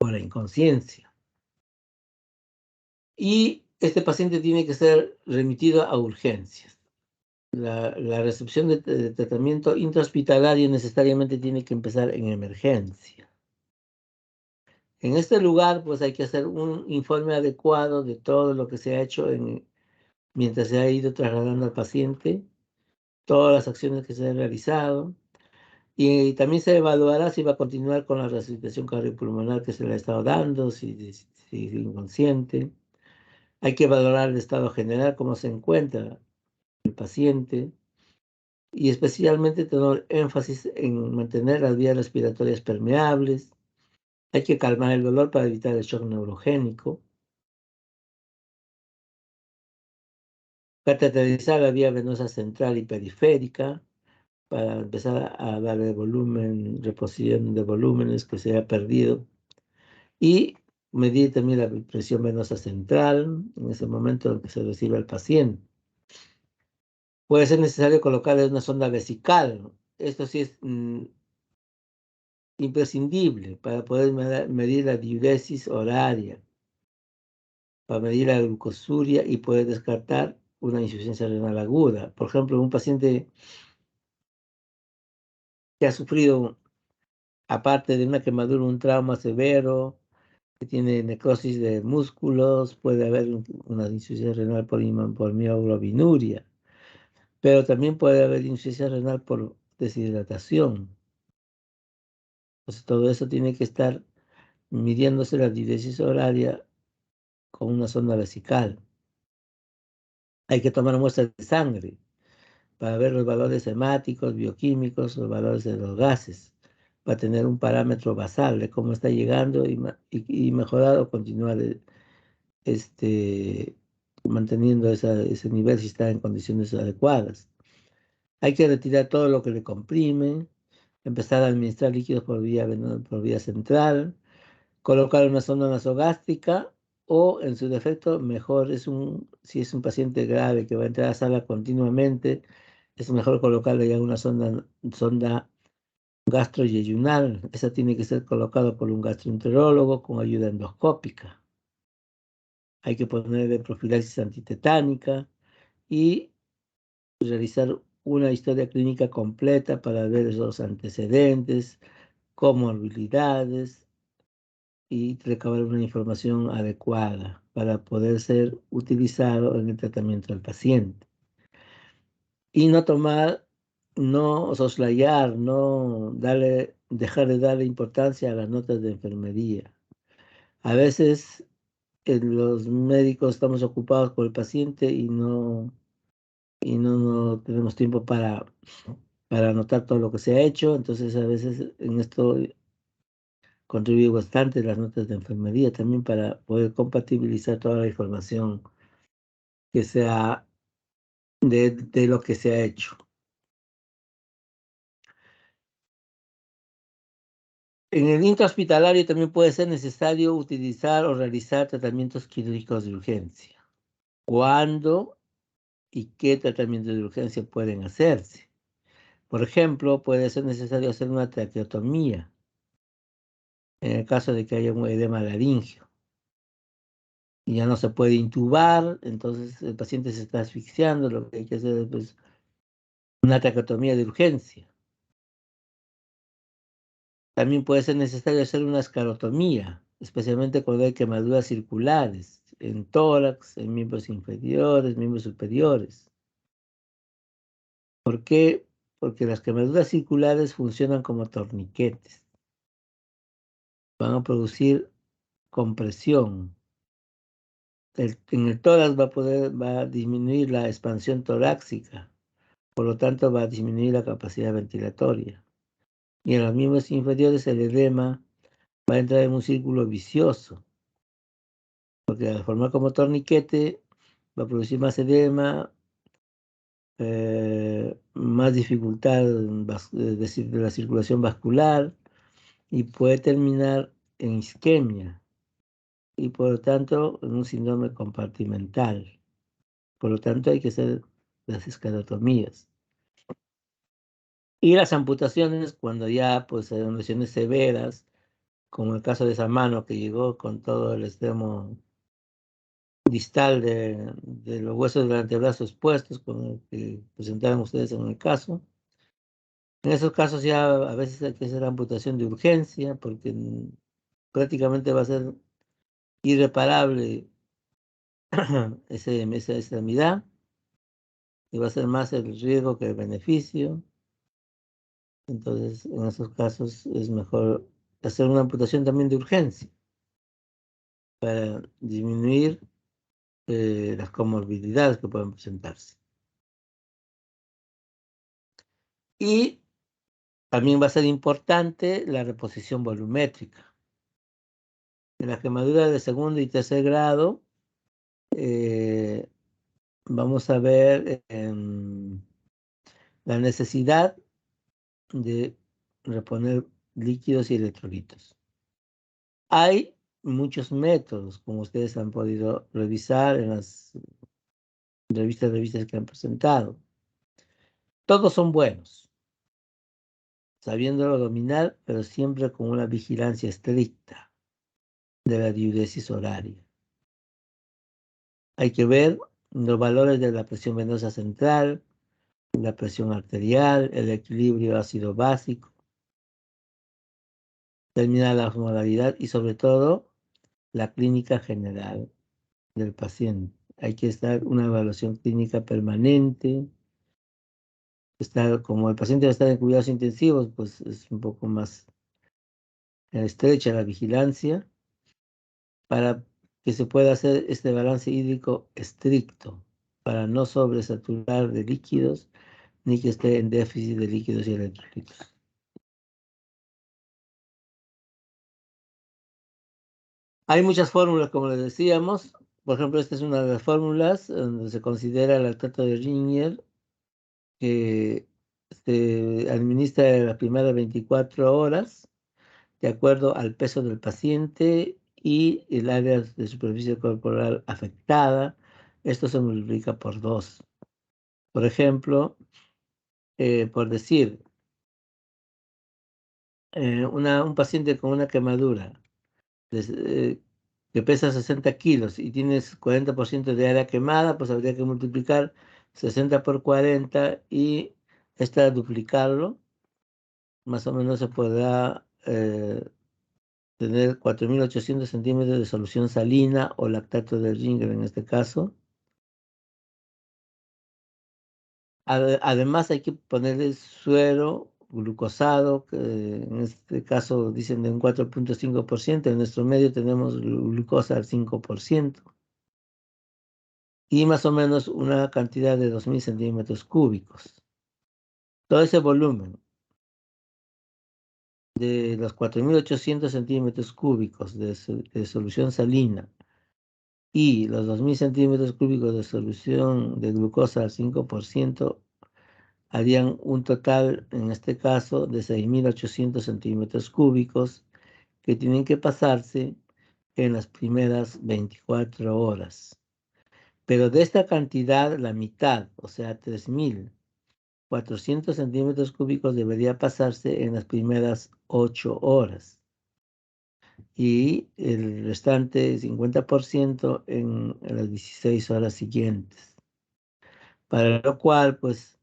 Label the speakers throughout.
Speaker 1: por la inconsciencia. Y este paciente tiene que ser remitido a urgencias. La recepción de tratamiento intrahospitalario necesariamente tiene que empezar en emergencia. En este lugar, pues hay que hacer un informe adecuado de todo lo que se ha hecho mientras se ha ido trasladando al paciente, todas las acciones que se han realizado, y también se evaluará si va a continuar con la resucitación cardiopulmonar que se le ha estado dando, si es inconsciente. Hay que valorar el estado general, cómo se encuentra el paciente, y especialmente tener énfasis en mantener las vías respiratorias permeables. Hay que calmar el dolor para evitar el shock neurogénico. Cateterizar la vía venosa central y periférica para empezar a darle volumen, reposición de volúmenes que se ha perdido. Y medir también la presión venosa central en ese momento en que se recibe al paciente. Puede ser necesario colocarle una sonda vesical. Esto sí es imprescindible para poder medir la diuresis horaria, para medir la glucosuria y poder descartar una insuficiencia renal aguda. Por ejemplo, un paciente que ha sufrido, aparte de una quemadura, un trauma severo, que tiene necrosis de músculos, puede haber una insuficiencia renal por mioglobinuria, pero también puede haber insuficiencia renal por deshidratación. Entonces, todo eso tiene que estar midiéndose la diuresis horaria con una sonda vesical. Hay que tomar muestras de sangre para ver los valores hemáticos, bioquímicos, los valores de los gases, para tener un parámetro basal de cómo está llegando y mejorar o continuar manteniendo ese nivel si está en condiciones adecuadas. Hay que retirar todo lo que le comprime, empezar a administrar líquidos por vía central, colocar una sonda nasogástrica o, en su defecto, mejor si es un paciente grave que va a entrar a sala continuamente, es mejor colocarle ya una sonda gastroyeyunal. Esa tiene que ser colocada por un gastroenterólogo con ayuda endoscópica. Hay que ponerle profilaxis antitetánica y realizar una historia clínica completa para ver esos antecedentes, comorbilidades y recabar una información adecuada para poder ser utilizado en el tratamiento del paciente. Y no soslayar, dejar de darle importancia a las notas de enfermería. A veces los médicos estamos ocupados por el paciente no tenemos tiempo para anotar todo lo que se ha hecho, entonces a veces en esto contribuye bastante las notas de enfermería también para poder compatibilizar toda la información que sea de lo que se ha hecho. En el intrahospitalario también puede ser necesario utilizar o realizar tratamientos quirúrgicos de urgencia. ¿Cuándo y qué tratamientos de urgencia pueden hacerse? Por ejemplo, puede ser necesario hacer una traqueotomía en el caso de que haya un edema laringio y ya no se puede intubar, entonces el paciente se está asfixiando, lo que hay que hacer es pues, una traqueotomía de urgencia. También puede ser necesario hacer una esclerotomía, especialmente cuando hay quemaduras circulares en tórax, en miembros inferiores, miembros superiores. ¿Por qué? Porque las quemaduras circulares funcionan como torniquetes. Van a producir compresión. En el tórax va a disminuir la expansión torácica, por lo tanto va a disminuir la capacidad ventilatoria. Y en los miembros inferiores el edema va a entrar en un círculo vicioso, porque al formar como torniquete va a producir más edema, más dificultad de la circulación vascular y puede terminar en isquemia y por lo tanto en un síndrome compartimental. Por lo tanto hay que hacer las esclerotomías. Y las amputaciones cuando ya pues hay lesiones severas como el caso de esa mano que llegó con todo el extremo distal de los huesos del antebrazo expuestos, con el que presentaron ustedes en el caso. En esos casos ya a veces hay que hacer amputación de urgencia porque prácticamente va a ser irreparable esa extremidad y va a ser más el riesgo que el beneficio. Entonces, en esos casos es mejor hacer una amputación también de urgencia para disminuir las comorbilidades que pueden presentarse. Y también va a ser importante la reposición volumétrica. En la quemadura de segundo y tercer grado, vamos a ver la necesidad de reponer líquidos y electrolitos. Hay muchos métodos, como ustedes han podido revisar en las revistas que han presentado. Todos son buenos, sabiéndolo dominar, pero siempre con una vigilancia estricta de la diuresis horaria. Hay que ver los valores de la presión venosa central, la presión arterial, el equilibrio ácido básico, determinar la osmolaridad y sobre todo la clínica general del paciente. Hay que estar una evaluación clínica permanente. Como el paciente va a estar en cuidados intensivos, pues es un poco más estrecha la vigilancia para que se pueda hacer este balance hídrico estricto, para no sobresaturar de líquidos ni que esté en déficit de líquidos y electrolitos. Hay muchas fórmulas, como les decíamos. Por ejemplo, esta es una de las fórmulas donde se considera el lactato de Ringier, que se administra en las primeras 24 horas, de acuerdo al peso del paciente y el área de superficie corporal afectada. Esto se multiplica por 2. Por ejemplo, por decir, un paciente con una quemadura que pesa 60 kilos y tienes 40% de área quemada, pues habría que multiplicar 60 por 40 y duplicarlo. Más o menos se podrá tener 4.800 centímetros de solución salina o lactato de Ringer en este caso. Además hay que ponerle suero glucosado, que en este caso dicen de un 4.5%, en nuestro medio tenemos glucosa al 5%, y más o menos una cantidad de 2.000 centímetros cúbicos. Todo ese volumen de los 4.800 centímetros cúbicos de solución salina y los 2.000 centímetros cúbicos de solución de glucosa al 5%, harían un total, en este caso, de 6.800 centímetros cúbicos que tienen que pasarse en las primeras 24 horas. Pero de esta cantidad, la mitad, o sea, 3.400 centímetros cúbicos debería pasarse en las primeras 8 horas. Y el restante 50% en las 16 horas siguientes. Para lo cual, pues,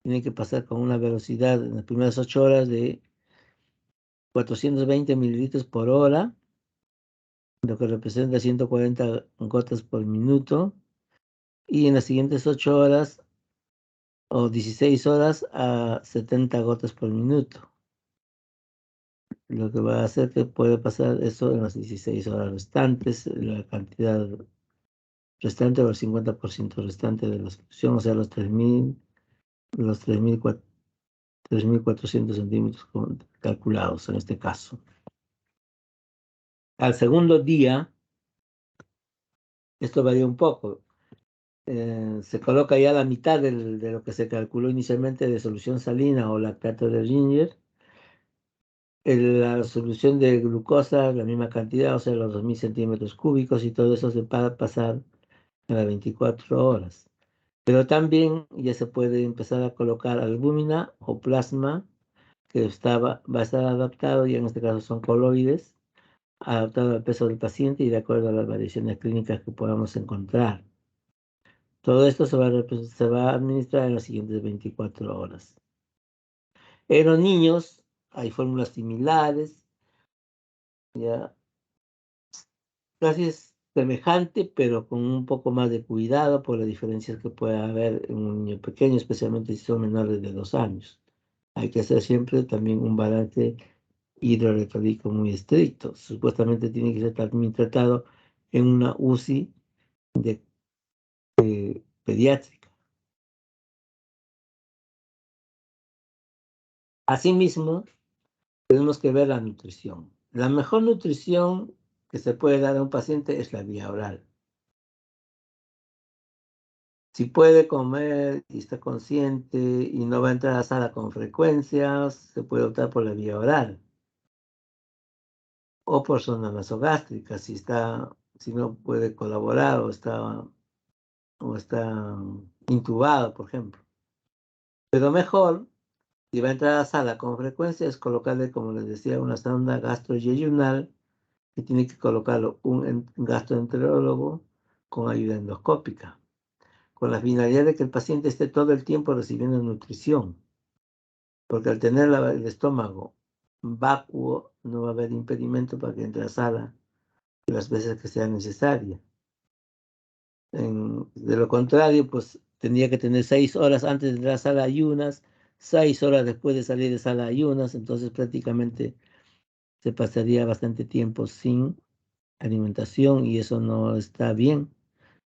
Speaker 1: tiene que pasar con una velocidad en las primeras 8 horas de 420 mililitros por hora, lo que representa 140 gotas por minuto, y en las siguientes 8 horas o 16 horas a 70 gotas por minuto. Lo que va a hacer que puede pasar eso en las 16 horas restantes, la cantidad restante o el 50% restante de la solución, o sea, los 3.400 centímetros calculados en este caso. Al segundo día, esto varía un poco. Se coloca ya la mitad de lo que se calculó inicialmente de solución salina o lactato de Ringer. La solución de glucosa, la misma cantidad, o sea, los 2.000 centímetros cúbicos, y todo eso se va a pasar en las 24 horas. Pero también ya se puede empezar a colocar albúmina o plasma, que va a estar adaptado, y en este caso son coloides, adaptado al peso del paciente y de acuerdo a las variaciones clínicas que podamos encontrar. Todo esto se va a administrar en las siguientes 24 horas. En los niños hay fórmulas similares, ya casi es semejante, pero con un poco más de cuidado por las diferencias que puede haber en un niño pequeño, especialmente si son menores de 2 años. Hay que hacer siempre también un balance hidroelectrólico muy estricto. Supuestamente tiene que ser también tratado en una UCI de, pediátrica. Asimismo, tenemos que ver la nutrición. La mejor nutrición que se puede dar a un paciente es la vía oral. Si puede comer y está consciente y no va a entrar a la sala con frecuencia, se puede optar por la vía oral o por zona nasogástrica, si no puede colaborar o está intubado, por ejemplo. Pero mejor, si va a entrar a la sala con frecuencia, es colocarle, como les decía, una sonda gastroyeyunal, que tiene que colocarlo un gastroenterólogo con ayuda endoscópica, con la finalidad de que el paciente esté todo el tiempo recibiendo nutrición, porque al tener el estómago vacuo, no va a haber impedimento para que entre a la sala las veces que sea necesaria. De lo contrario, pues tendría que tener 6 horas antes de entrar a la sala ayunas, 6 horas después de salir de sala ayunas, entonces prácticamente se pasaría bastante tiempo sin alimentación y eso no está bien,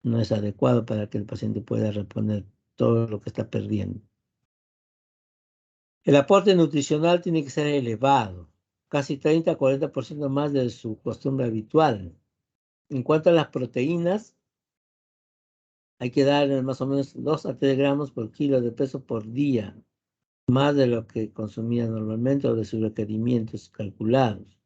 Speaker 1: no es adecuado para que el paciente pueda reponer todo lo que está perdiendo. El aporte nutricional tiene que ser elevado, casi 30 a 40% más de su costumbre habitual. En cuanto a las proteínas, hay que dar más o menos 2 a 3 gramos por kilo de peso por día, más de lo que consumía normalmente o de sus requerimientos calculados.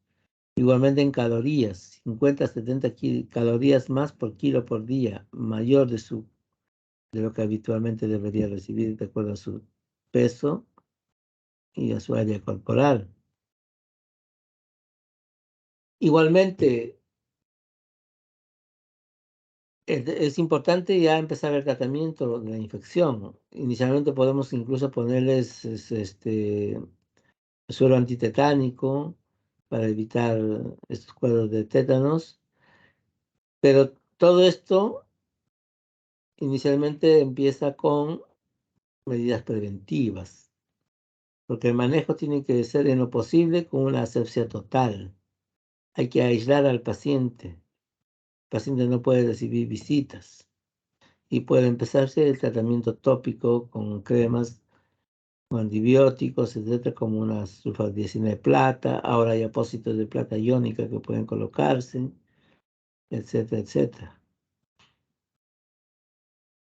Speaker 1: Igualmente en calorías, 50 a 70 calorías más por kilo por día, mayor de lo que habitualmente debería recibir de acuerdo a su peso y a su área corporal. Igualmente, es importante ya empezar el tratamiento de la infección. Inicialmente podemos incluso ponerles suero antitetánico para evitar estos cuadros de tétanos, pero todo esto inicialmente empieza con medidas preventivas, porque el manejo tiene que ser en lo posible con una asepsia total. Hay que aislar al paciente. El paciente no puede recibir visitas y puede empezarse el tratamiento tópico con cremas, con antibióticos, etcétera, como una sulfadiazina de plata. Ahora hay apósitos de plata iónica que pueden colocarse, etcétera, etcétera.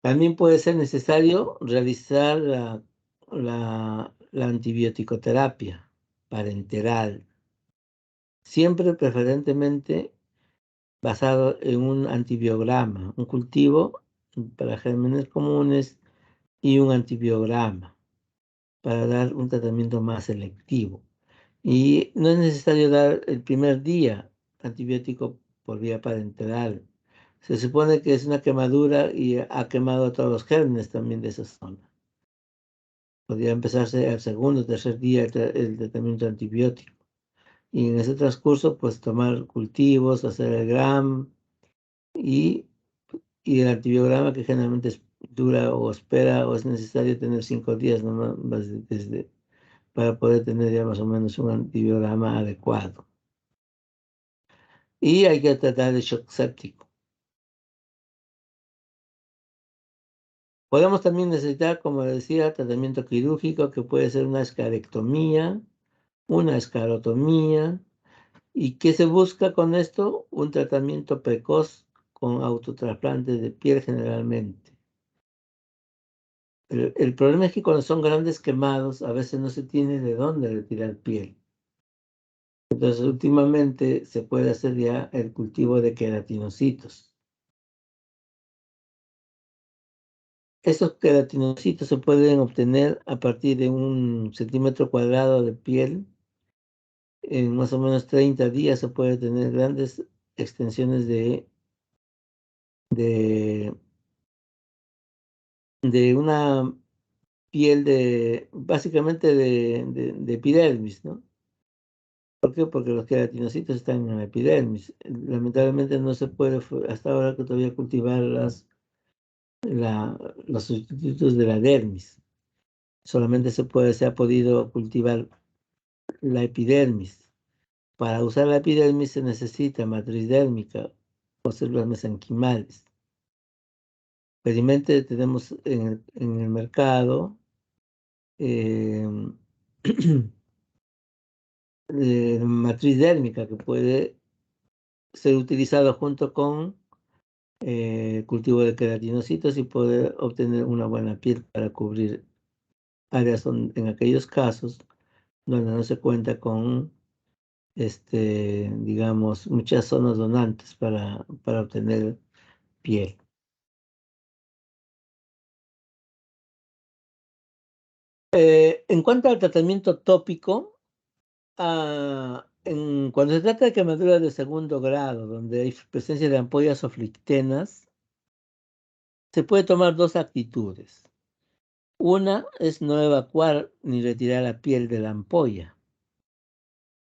Speaker 1: También puede ser necesario realizar la antibiótico-terapia parenteral, siempre preferentemente basado en un antibiograma, un cultivo para gérmenes comunes y un antibiograma para dar un tratamiento más selectivo. Y no es necesario dar el primer día antibiótico por vía parenteral. Se supone que es una quemadura y ha quemado a todos los gérmenes también de esa zona. Podría empezarse al segundo o tercer día el tratamiento antibiótico. Y en ese transcurso, pues tomar cultivos, hacer el GRAM y el antibiograma que generalmente dura o espera o es necesario tener 5 días nomás para poder tener ya más o menos un antibiograma adecuado. Y hay que tratar de shock séptico. Podemos también necesitar, como decía, tratamiento quirúrgico que puede ser una escarectomía, una esclerotomía. ¿Y qué se busca con esto? Un tratamiento precoz con autotrasplantes de piel generalmente. El problema es que cuando son grandes quemados, a veces no se tiene de dónde retirar piel. Entonces, últimamente se puede hacer ya el cultivo de queratinocitos. Esos queratinocitos se pueden obtener a partir de 1 centímetro cuadrado de piel en más o menos 30 días se puede tener grandes extensiones de una piel básicamente de epidermis, ¿no? ¿Por qué? Porque los queratinocitos están en la epidermis. Lamentablemente no se puede hasta ahora que todavía cultivar los sustitutos de la dermis. Solamente se ha podido cultivar la epidermis. Para usar la epidermis se necesita matriz dérmica o células mesenquimales. Felizmente tenemos en el mercado eh, matriz dérmica que puede ser utilizado junto con cultivo de queratinocitos y poder obtener una buena piel para cubrir áreas en aquellos casos donde no se cuenta con digamos, muchas zonas donantes para obtener piel. En cuanto al tratamiento tópico, cuando se trata de quemaduras de segundo grado, donde hay presencia de ampollas o flictenas, se puede tomar dos actitudes. Una es no evacuar ni retirar la piel de la ampolla,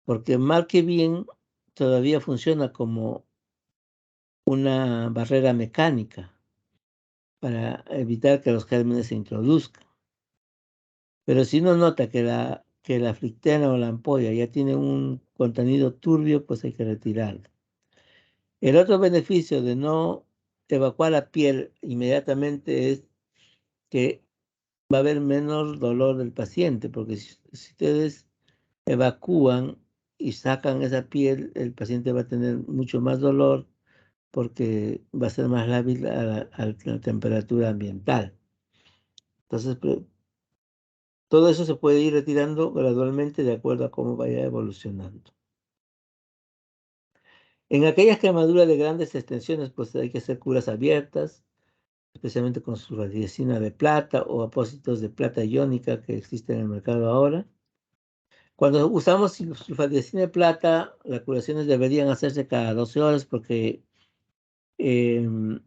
Speaker 1: porque mal que bien todavía funciona como una barrera mecánica para evitar que los gérmenes se introduzcan. Pero si uno nota que la flictena o la ampolla ya tiene un contenido turbio, pues hay que retirarla. El otro beneficio de no evacuar la piel inmediatamente es que va a haber menos dolor del paciente, porque si ustedes evacúan y sacan esa piel, el paciente va a tener mucho más dolor porque va a ser más lábil a la temperatura ambiental. Entonces, todo eso se puede ir retirando gradualmente de acuerdo a cómo vaya evolucionando. En aquellas quemaduras de grandes extensiones, pues hay que hacer curas abiertas, especialmente con sulfadicina de plata o apósitos de plata iónica que existen en el mercado ahora. Cuando usamos sulfadicina de plata, las curaciones deberían hacerse cada 12 horas porque el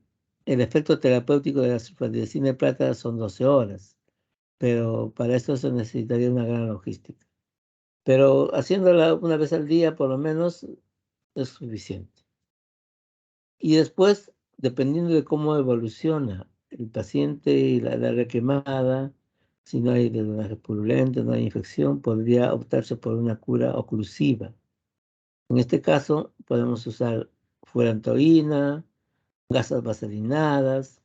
Speaker 1: efecto terapéutico de la sulfadicina de plata son 12 horas, pero para esto se necesitaría una gran logística. Pero haciéndola una vez al día, por lo menos, es suficiente. Y después, dependiendo de cómo evoluciona el paciente y la área quemada, si no hay drenaje purulento, no hay infección, podría optarse por una cura oclusiva. En este caso, podemos usar furantoína, gasas vaselinadas,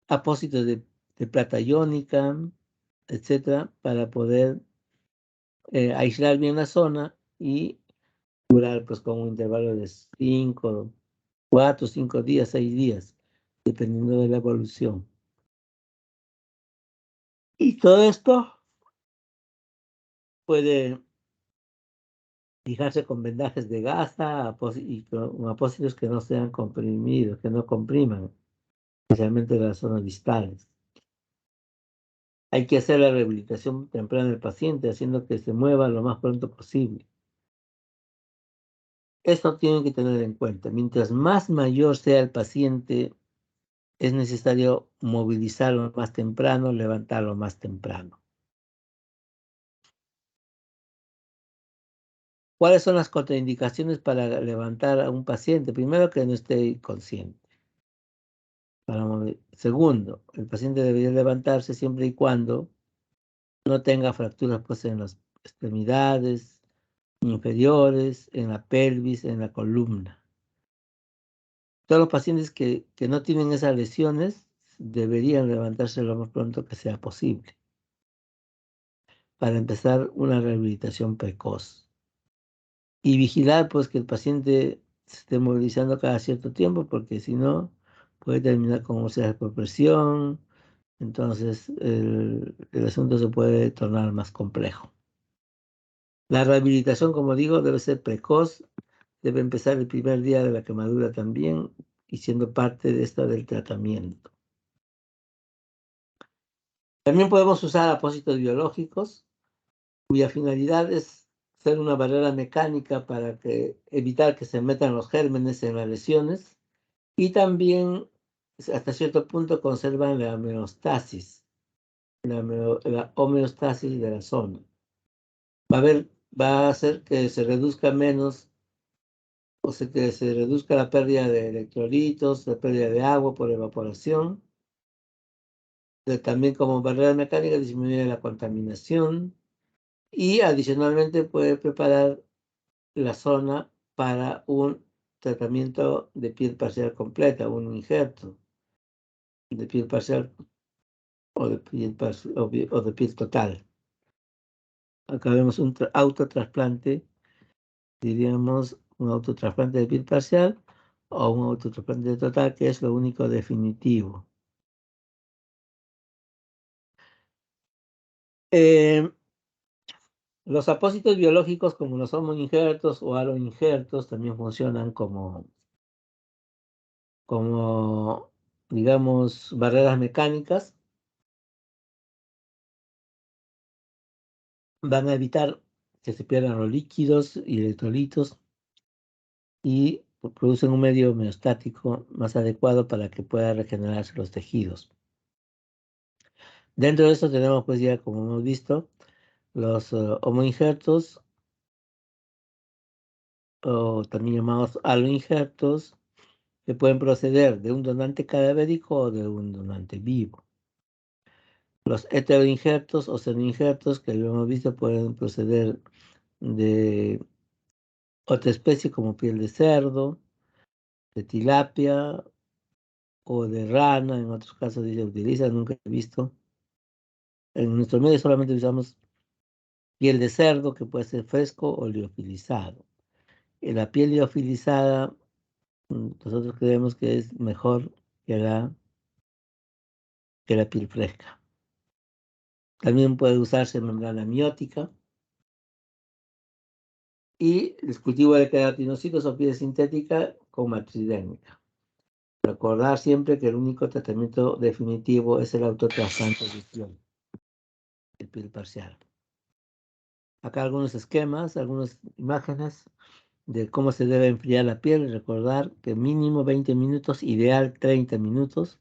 Speaker 1: apósitos de plata iónica, etcétera, para poder aislar bien la zona y curar pues con un intervalo de 4, 5 días, 6 días, dependiendo de la evolución. Y todo esto puede fijarse con vendajes de gasa y con apósitos que no sean comprimidos, que no compriman, especialmente las zonas distales. Hay que hacer la rehabilitación temprana del paciente, haciendo que se mueva lo más pronto posible. Esto tienen que tener en cuenta. Mientras más mayor sea el paciente, es necesario movilizarlo más temprano, levantarlo más temprano. ¿Cuáles son las contraindicaciones para levantar a un paciente? Primero, que no esté consciente. Segundo, el paciente debería levantarse siempre y cuando no tenga fracturas pues, en las extremidades inferiores, en la pelvis, en la columna. Todos los pacientes que no tienen esas lesiones deberían levantarse lo más pronto que sea posible para empezar una rehabilitación precoz. Y vigilar pues que el paciente se esté movilizando cada cierto tiempo, porque si no puede terminar con úlceras por presión. Entonces el asunto se puede tornar más complejo. La rehabilitación, como digo, debe ser precoz, debe empezar el primer día de la quemadura también y siendo parte de esta del tratamiento. También podemos usar apósitos biológicos cuya finalidad es ser una barrera mecánica para evitar que se metan los gérmenes en las lesiones, y también hasta cierto punto conservan la homeostasis, la homeostasis de la zona. Va a hacer que se reduzca menos, o sea, que se reduzca la pérdida de electrolitos, la pérdida de agua por evaporación. También como barrera mecánica disminuye la contaminación, y adicionalmente puede preparar la zona para un tratamiento de piel parcial completa, un injerto de piel parcial o de piel, o de piel total. Acá vemos un autotrasplante, diríamos un autotrasplante de piel parcial o un autotrasplante total, que es lo único definitivo. Los apósitos biológicos, como los homoinjertos o aloinjertos, también funcionan como, digamos, barreras mecánicas. Van a evitar que se pierdan los líquidos y electrolitos, y producen un medio homeostático más adecuado para que puedan regenerarse los tejidos. Dentro de esto tenemos, pues ya como hemos visto, los homoinjertos, o también llamados aloinjertos, que pueden proceder de un donante cadavérico o de un donante vivo. Los heteroinjertos o senoinjertos, que lo hemos visto, pueden proceder de otra especie como piel de cerdo, de tilapia o de rana. En otros casos se utiliza, nunca he visto. En nuestro medio solamente usamos piel de cerdo, que puede ser fresco o liofilizado. En la piel liofilizada, nosotros creemos que es mejor que la piel fresca. También puede usarse membrana amniótica. Y el cultivo de queratinocitos o piel sintética con matriz dérmica. Recordar siempre que el único tratamiento definitivo es el autotrasplante de piel parcial. Acá algunos esquemas, algunas imágenes de cómo se debe enfriar la piel. Recordar que mínimo 20 minutos, ideal 30 minutos,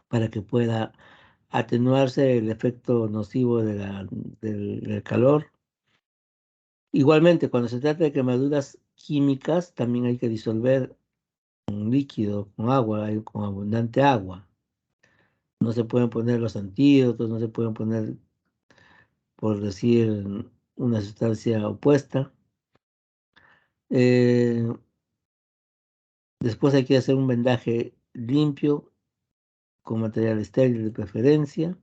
Speaker 1: para que pueda atenuarse el efecto nocivo del calor. Igualmente, cuando se trata de quemaduras químicas, también hay que disolver un líquido con agua, con abundante agua. No se pueden poner los antídotos, no se pueden poner, por decir, una sustancia opuesta. Después hay que hacer un vendaje limpio, con material estéril de preferencia.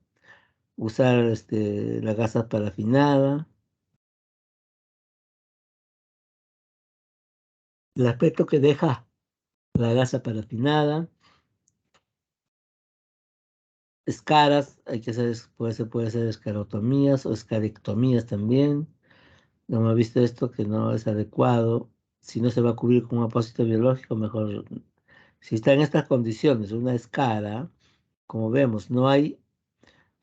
Speaker 1: Usar la gasa parafinada. El aspecto que deja la gasa parafinada. Escaras, hay que hacer, puede ser escarotomías o escarectomías también. No hemos visto esto, que no es adecuado. Si no se va a cubrir con un apósito biológico, mejor. Si está en estas condiciones, una escara, como vemos, no hay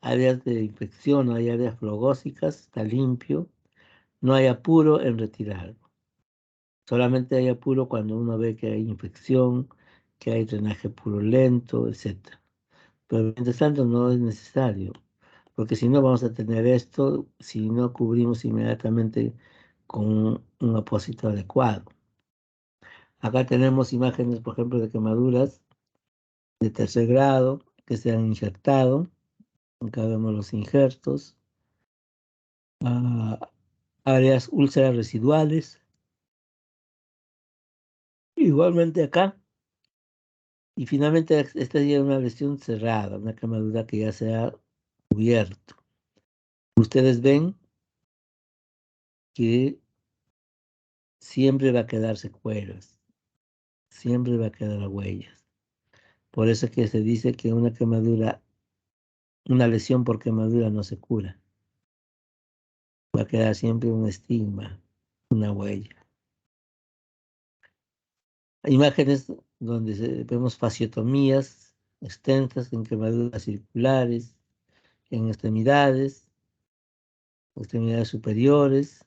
Speaker 1: áreas de infección, no hay áreas flogósicas, está limpio, no hay apuro en retirarlo. Solamente hay apuro cuando uno ve que hay infección, que hay drenaje purulento, etc. Pero mientras tanto no es necesario, porque si no vamos a tener esto si no cubrimos inmediatamente con un apósito adecuado. Acá tenemos imágenes, por ejemplo, de quemaduras de tercer grado que se han injertado. Acá vemos los injertos. Áreas úlceras residuales. Igualmente acá. Y finalmente esta ya es una lesión cerrada, una quemadura que ya se ha cubierto. Ustedes ven que siempre va a quedar secuelas, siempre va a quedar huellas. Por eso es que se dice que una quemadura, una lesión por quemadura no se cura. Va a quedar siempre un estigma, una huella. Hay imágenes donde vemos fasciotomías extensas en quemaduras circulares, en extremidades superiores.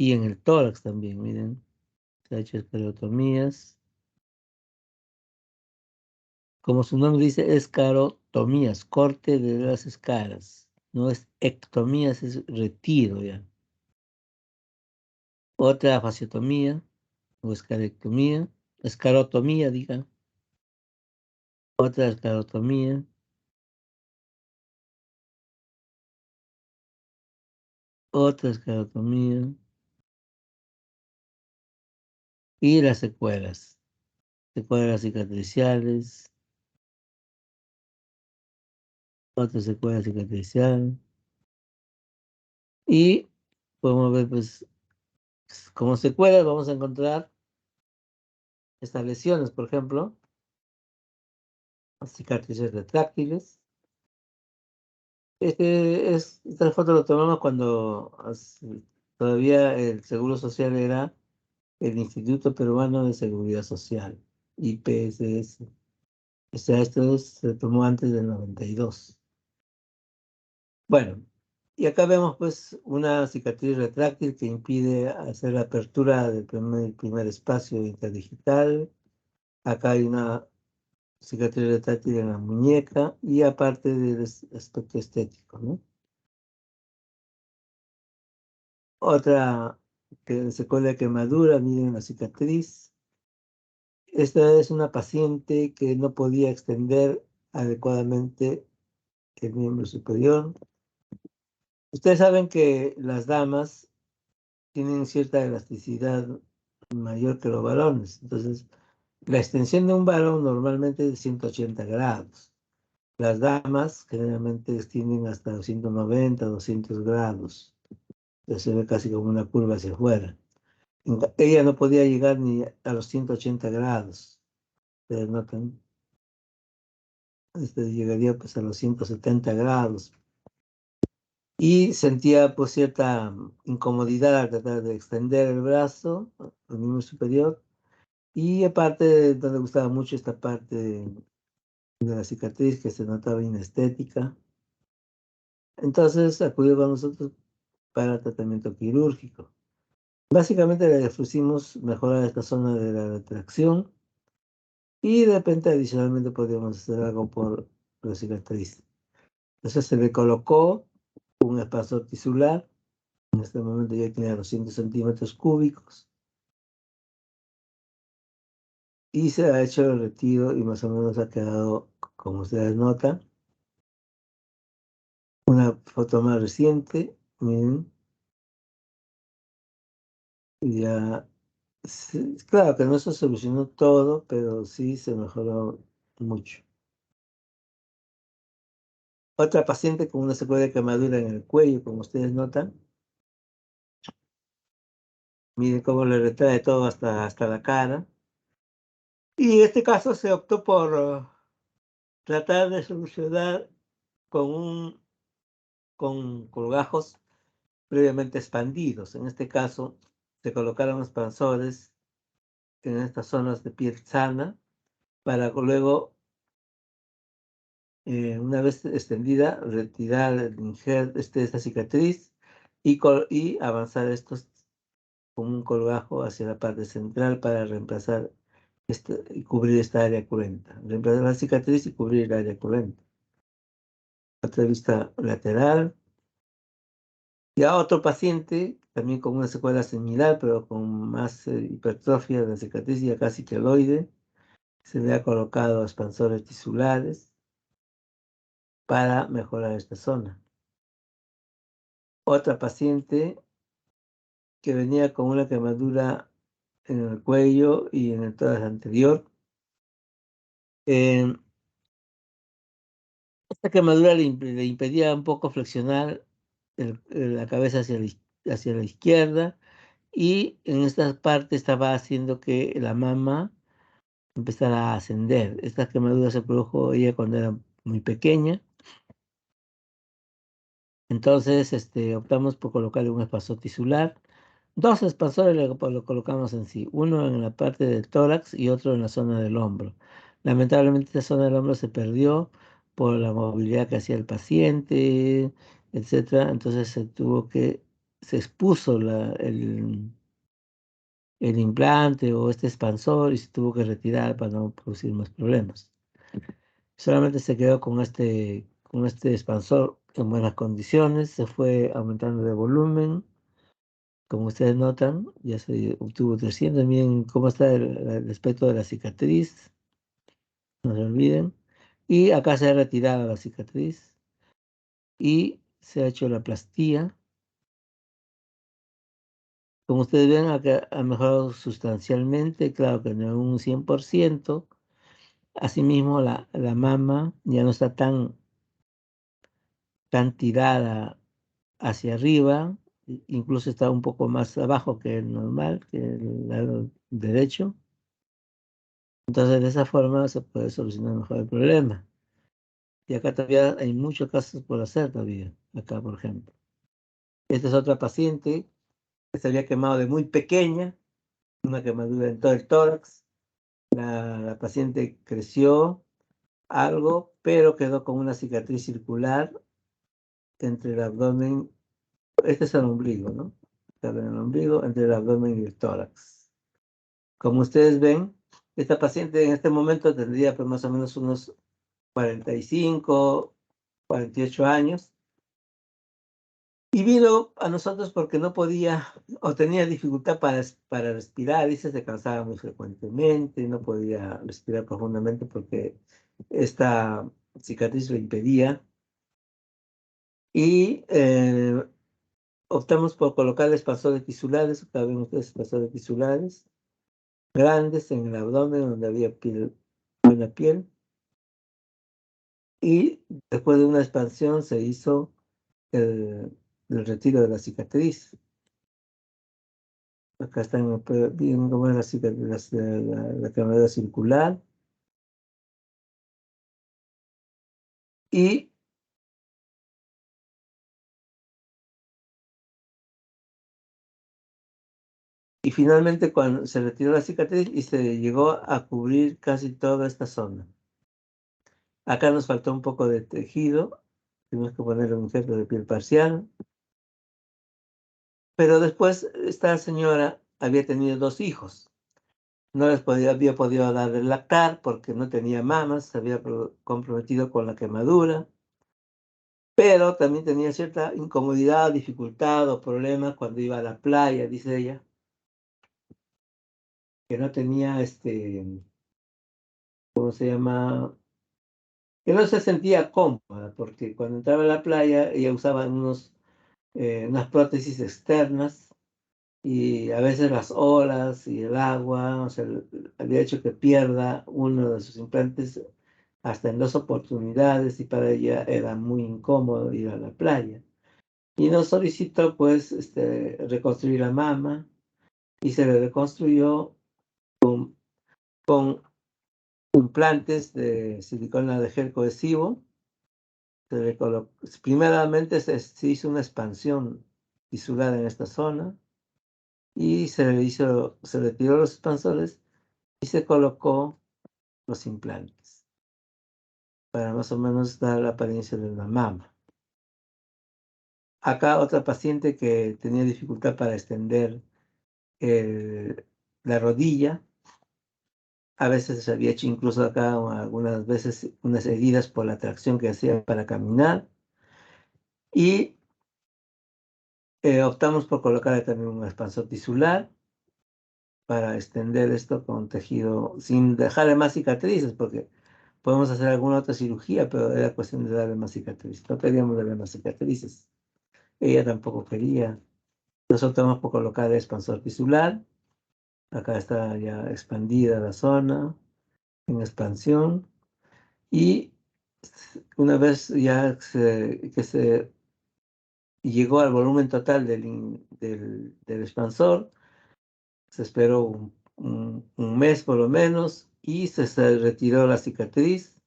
Speaker 1: y en el tórax también, miren, se ha hecho esclerotomías. Como su nombre dice, escarotomías, corte de las escaras. No es ectomías, es retiro ya. Otra fasciotomía o escarectomía, escarotomía, diga. Otra escarotomía, otra escarotomía y las secuelas. Secuelas cicatriciales, otra secuela cicatricial. Y podemos ver, pues, como secuelas vamos a encontrar estas lesiones, por ejemplo, cicatrices retráctiles. Esta foto lo tomamos cuando todavía el Seguro Social era el Instituto Peruano de Seguridad Social, IPSS. O sea, se tomó antes del 92. Bueno, y acá vemos pues una cicatriz retráctil que impide hacer la apertura del primer espacio interdigital. Acá hay una cicatriz retráctil en la muñeca y aparte del aspecto estético, ¿no? Otra secuela de quemadura, miren la cicatriz. Esta es una paciente que no podía extender adecuadamente el miembro superior. Ustedes saben que las damas tienen cierta elasticidad mayor que los varones. Entonces, la extensión de un varón normalmente es de 180 grados. Las damas generalmente extienden hasta 190, 200 grados. Entonces se ve casi como una curva hacia afuera. Ella no podía llegar ni a los 180 grados. Ustedes notan, llegaría pues a los 170 grados. Y sentía pues cierta incomodidad al tratar de extender el brazo, el miembro superior. Y aparte, no le gustaba mucho esta parte de la cicatriz que se notaba inestética. Entonces acudió con nosotros para tratamiento quirúrgico. Básicamente le ofrecimos mejorar esta zona de la retracción y de repente adicionalmente podríamos hacer algo por la cicatriz. Entonces se le colocó un espesor tisular. En este momento ya tiene 200 centímetros cúbicos. Y se ha hecho el retiro y más o menos ha quedado, como ustedes notan, una foto más reciente. Miren, ya, claro que no se solucionó todo, pero sí se mejoró mucho. Otra paciente con una secuela de quemadura en el cuello, como ustedes notan. Miren cómo le retrae todo hasta la cara. Y en este caso se optó por tratar de solucionar con colgajos previamente expandidos. En este caso, se colocaron expansores en estas zonas de piel sana para luego, una vez extendida, retirar esta cicatriz y avanzar estos con un colgajo hacia la parte central para reemplazar y cubrir esta área cruenta. Reemplazar la cicatriz y cubrir el área cruenta. Otra vista lateral. Y a otro paciente, también con una secuela similar, pero con más hipertrofia de la cicatriz, ya casi queloide, se le ha colocado expansores tisulares para mejorar esta zona. Otra paciente que venía con una quemadura en el cuello y en el tórax anterior. Eh, Esta quemadura le impedía un poco flexionar la cabeza hacia la izquierda y en esta parte estaba haciendo que la mama empezara a ascender. Esta quemadura se produjo ella cuando era muy pequeña. Entonces optamos por colocarle un espasor tisular. Dos expansores lo colocamos en sí, uno en la parte del tórax y otro en la zona del hombro. Lamentablemente esta zona del hombro se perdió por la movilidad que hacía el paciente, etcétera. Entonces se tuvo que se expuso el implante o este expansor y se tuvo que retirar para no producir más problemas. Solamente se quedó con este expansor en buenas condiciones, se fue aumentando de volumen. Como ustedes notan, ya se obtuvo 300. Miren cómo está el aspecto de la cicatriz, no se olviden. Y acá se ha retirado la cicatriz y se ha hecho la plastía. Como ustedes ven, acá ha mejorado sustancialmente, claro que no en un 100%. Asimismo, la mama ya no está tan tirada hacia arriba, incluso está un poco más abajo que el normal, que el lado derecho. Entonces, de esa forma se puede solucionar mejor el problema. Y acá todavía hay muchos casos por hacer todavía, acá por ejemplo. Esta es otra paciente que se había quemado de muy pequeña, una quemadura en todo el tórax. La paciente creció algo, pero quedó con una cicatriz circular entre el abdomen. Este es el ombligo, ¿no? En el ombligo, entre el abdomen y el tórax. Como ustedes ven, esta paciente en este momento tendría pues más o menos unos 45, 48 años. Y vino a nosotros porque no podía o tenía dificultad para respirar, dice, se cansaba muy frecuentemente, no podía respirar profundamente porque esta cicatriz lo impedía. Y optamos por colocarle expansores tisulares, acá ven ustedes expansores tisulares, grandes en el abdomen donde había buena piel. Y después de una expansión se hizo el retiro de la cicatriz. Acá están viendo cómo es la quemadura circular. Y finalmente cuando se retiró la cicatriz y se llegó a cubrir casi toda esta zona. Acá nos faltó un poco de tejido. Tuvimos que ponerle un injerto de piel parcial. Pero después esta señora había tenido 2 hijos. No había podido darle lactar porque no tenía mamas, se había comprometido con la quemadura, pero también tenía cierta incomodidad, dificultad o problemas cuando iba a la playa, dice ella, que no tenía, ¿cómo se llama? Que no se sentía cómoda, porque cuando entraba a la playa ella usaba unas prótesis externas y a veces las olas y el agua, o sea, había hecho que pierda uno de sus implantes hasta en 2 oportunidades y para ella era muy incómodo ir a la playa. Y nos solicitó pues reconstruir la mama y se le reconstruyó con implantes de silicona de gel cohesivo. Primeramente se hizo una expansión tisular en esta zona y se retiró los expansores y se colocó los implantes para más o menos dar la apariencia de una mama. Acá otra paciente que tenía dificultad para extender la rodilla. A veces se había hecho incluso acá algunas veces unas heridas por la tracción que hacía para caminar. Y optamos por colocarle también un expansor tisular para extender esto con tejido, sin dejarle más cicatrices, porque podemos hacer alguna otra cirugía, pero era cuestión de darle más cicatrices. No queríamos darle más cicatrices. Ella tampoco quería. Nosotros optamos por colocar el expansor tisular. Acá está ya expandida la zona, en expansión. Y una vez ya que se llegó al volumen total del expansor, se esperó un mes por lo menos y se retiró la cicatriz.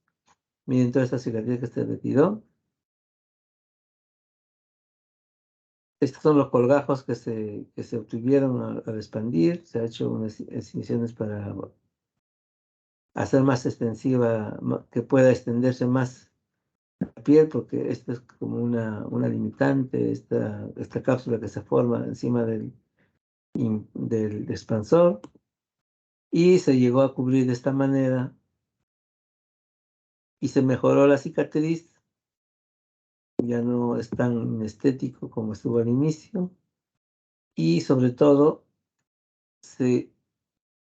Speaker 1: Miren toda esta cicatriz que se retiró. Estos son los colgajos que se obtuvieron al expandir. Se ha hecho unas incisiones para hacer más extensiva, que pueda extenderse más la piel, porque esta es como una limitante, esta cápsula que se forma encima del expansor, y se llegó a cubrir de esta manera y se mejoró la cicatriz, ya no es tan estético como estuvo al inicio, y sobre todo se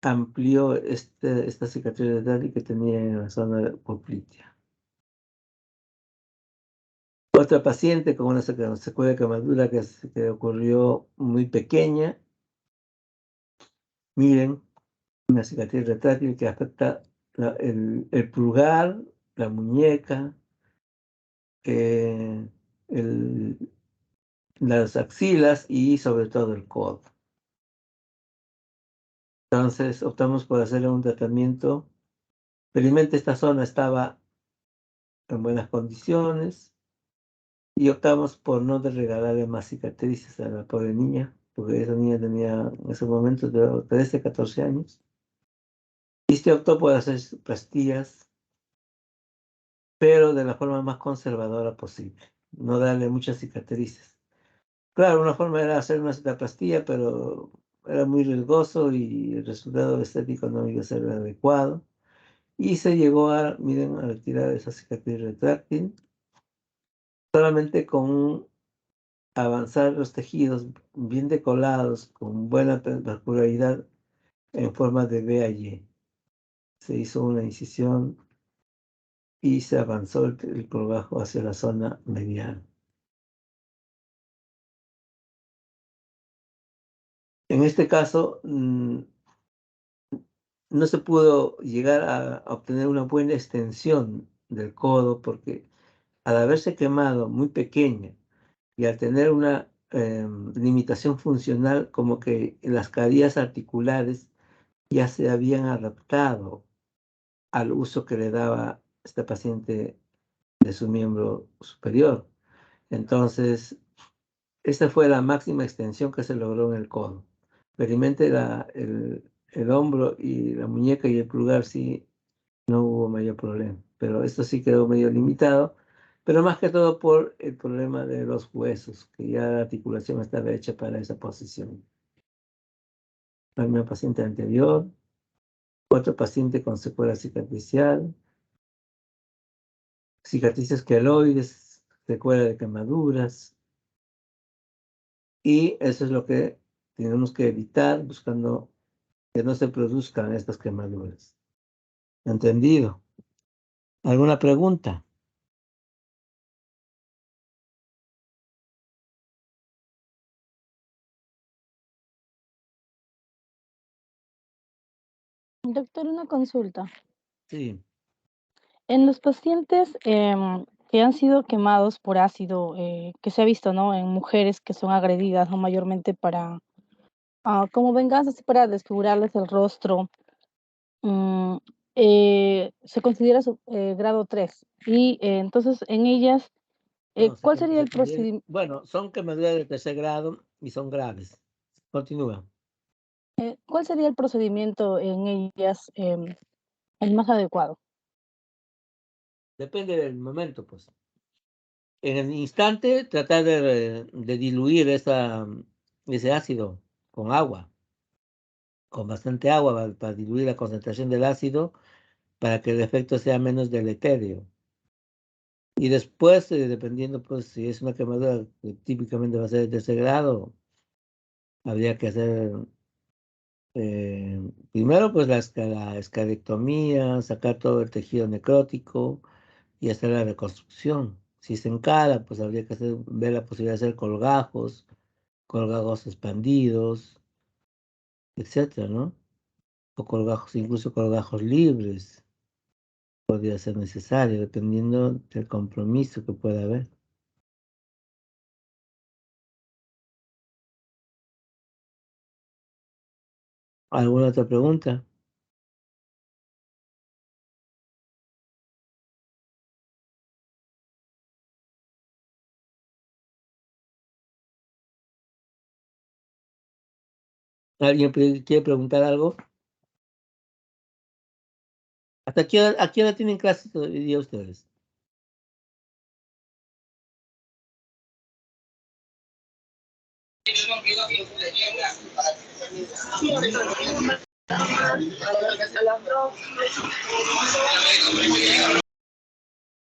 Speaker 1: amplió esta cicatriz retráctil que tenía en la zona poplitea. Otra paciente con una secuela de quemadura que ocurrió muy pequeña, miren, una cicatriz retráctil que afecta el pulgar, la muñeca, eh, el- las axilas y sobre todo el codo. Entonces optamos por hacerle un tratamiento. Felizmente esta zona estaba en buenas condiciones y optamos por no regalarle más cicatrices a la pobre niña, porque esa niña tenía en ese momento de 13, 14 años. Y se optó por hacer pastillas, pero de la forma más conservadora posible, no darle muchas cicatrices. Claro, una forma era hacer una citoplastia, pero era muy riesgoso y el resultado estético no iba a ser el adecuado. Y se llegó a, miren, a retirar esa cicatriz retráctil solamente con avanzar los tejidos bien decolados, con buena vascularidad en forma de V a Y. Se hizo una incisión y se avanzó el colgajo hacia la zona medial. En este caso, no se pudo llegar a obtener una buena extensión del codo porque al haberse quemado muy pequeña y al tener una limitación funcional, como que las carillas articulares ya se habían adaptado al uso que le daba esta paciente de su miembro superior. Entonces, esa fue la máxima extensión que se logró en el codo. Felizmente el hombro y la muñeca y el pulgar sí no hubo mayor problema, pero esto sí quedó medio limitado, pero más que todo por el problema de los huesos, que ya la articulación estaba hecha para esa posición. La misma paciente anterior, otro paciente con secuela cicatricial, cicatrices queloides, secuela de quemaduras, y eso es lo que tenemos que evitar buscando que no se produzcan estas quemaduras. ¿Entendido? ¿Alguna pregunta?
Speaker 2: Doctor, una consulta.
Speaker 1: Sí.
Speaker 2: En los pacientes que han sido quemados por ácido, que se ha visto, ¿no? En mujeres que son agredidas, ¿no? Mayormente para, como venganza, así para desfigurarles el rostro, mm, se considera grado 3. Y entonces en ellas,
Speaker 1: No,
Speaker 2: ¿cuál sería el procedimiento?
Speaker 1: bueno, son quemaduras de tercer grado y son graves. Continúa.
Speaker 2: ¿Cuál sería el procedimiento en ellas el más adecuado?
Speaker 1: Depende del momento, pues. En el instante, tratar de diluir ese ácido con agua, con bastante agua para diluir la concentración del ácido, para que el efecto sea menos deleterio. Y después, dependiendo, pues, si es una quemadura que típicamente va a ser de tercer grado, habría que hacer primero, pues, la escalectomía, sacar todo el tejido necrótico y hacer la reconstrucción. Si es en cara, pues habría que ver la posibilidad de hacer colgajos expandidos, etcétera, ¿no? O colgajos, incluso colgajos libres, podría ser necesario, dependiendo del compromiso que pueda haber. ¿Alguna otra pregunta? ¿Alguien quiere preguntar algo? ¿Hasta a qué hora tienen clases todavía ustedes?